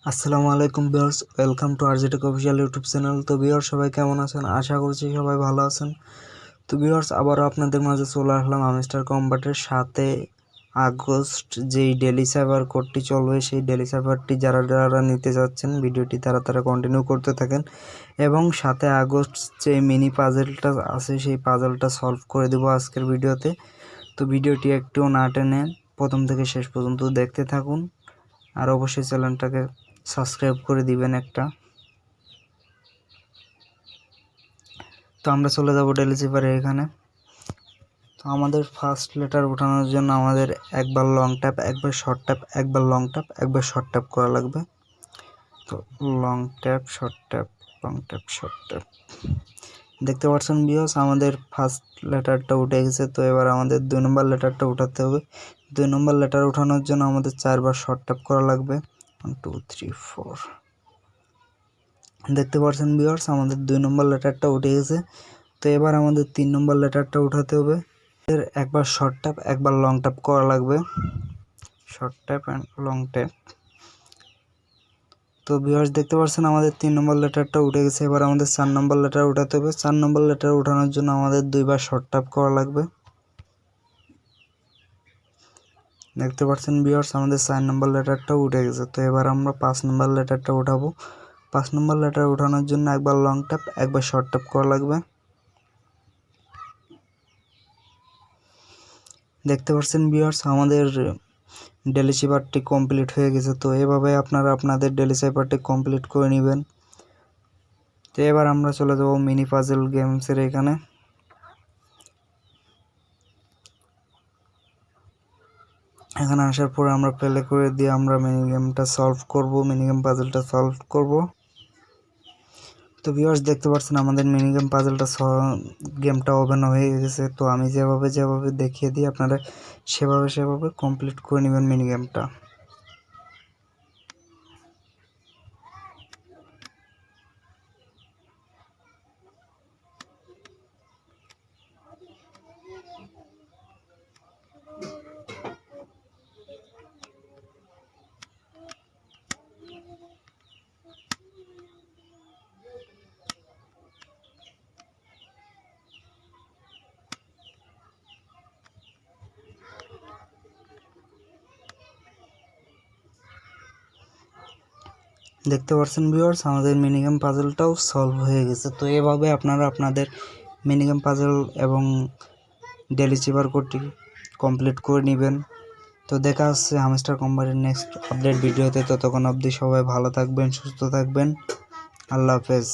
আসসালামু আলাইকুম viewers, welcome to RJTech official YouTube channel. তো ভিউয়ার্স, সবাই কেমন আছেন? আশা করছি সবাই ভালো আছেন। তো ভিউয়ার্স, আবারও আপনাদের মাঝে চলে আসলাম আমিস্টার কম্বাটের 7 আগস্ট যেই ডেলি সার্ভার কোডটি চলবে, সেই ডেলি সার্ভারটি যারা নিতে যাচ্ছেন ভিডিওটি তারা কন্টিনিউ করতে থাকেন এবং 7 আগস্ট যে মিনি পাজেলটা আছে সেই পাজেলটা সলভ করে দেবো আজকের ভিডিওতে। তো ভিডিওটি একটু না টেনে প্রথম থেকে শেষ পর্যন্ত দেখতে থাকুন আর অবশ্যই চ্যানেলটাকে সাবস্ক্রাইব করে দিবেন একটা। তো আমরা চলে যাব ডেলি সার্ভারে। এখানে তো আমাদের ফার্স্ট লেটার ওঠানোর জন্য আমাদের একবার লং ট্যাপ, একবার শর্ট ট্যাপ, একবার লং ট্যাপ, একবার শর্ট ট্যাপ করা লাগবে। তো long tap, short tap, long tap, short tap. দেখতে পাচ্ছেন ভিউয়ার্স, আমাদের ফার্স্ট লেটারটা উঠে গেছে। তো এবার আমাদের 2 নম্বর লেটারটা উঠাতে হবে। 2 নম্বর লেটার ওঠানোর জন্য আমাদের 4বার শর্ট ট্যাপ করা লাগবে। 1 2 3 4। দেখতে পাচ্ছেন ভিউয়ার্স, আমাদের 2 নম্বর লেটারটা উঠে গেছে। তো এবার আমাদের 3 নম্বর লেটারটা উঠাতে হবে। এর একবার শর্ট ট্যাপ, একবার লং ট্যাপ করা লাগবে। Short tap and long tap. তো ভিউয়ার্স, দেখতে পাচ্ছেন আমাদের 3 নম্বর লেটারটা উঠে গেছে। এবার আমাদের 4 নম্বর লেটার উঠাতে হবে। 4 নম্বর লেটার উঠানোর জন্য আমাদের 2বার শর্ট ট্যাপ করা লাগবে। দেখতে পাচ্ছেন ভিউয়ার্স, আমাদের 4 নম্বর লেটারটাও উঠে গেছে। তো এবার আমরা 5 নম্বর লেটারটা উঠাবো। 5 নম্বর লেটার উঠানোর জন্য একবার লং ট্যাপ, একবার শর্ট ট্যাপ করা লাগবে। দেখতে পাচ্ছেন ভিউয়ার্স, আমাদের ডেলি সার্ভারটি কমপ্লিট হয়ে গেছে। তো এভাবে আপনারা আপনাদের ডেলি সার্ভারটি কমপ্লিট করে নেবেন। তো এবার আমরা চলে যাব মিনি পাজল গেমসের এখানে। এখানে আসার পরে আমরা প্লে করে দিয়ে আমরা মিনি গেমটা সলভ করব, মিনি গেম পাজলটা সলভ করব। তো ভিউয়ার্স, দেখতে পাচ্ছেন আমাদের মিনি গেম পাজলটা গেমটা ওপেন হয়ে গেছে। তো আমি যেভাবে দেখিয়ে দিই আপনারা সেভাবে কমপ্লিট করে নেবেন মিনি গেমটা। দেখতে পাচ্ছেন ভিউয়ার্স, আমাদের মিনিগেম পাজলটাও সলভ হয়ে গেছে। তো এভাবে আপনারা আপনাদের মিনিগেম পাজল এবং ডেলি সার্ভার কোডটি কমপ্লিট করে নেবেন। তো দেখা হচ্ছে হামস্টার কোম্পানির নেক্সট আপডেট ভিডিওতে। ততক্ষণ অবধি সবাই ভালো থাকবেন, সুস্থ থাকবেন। আল্লাহ হাফেজ।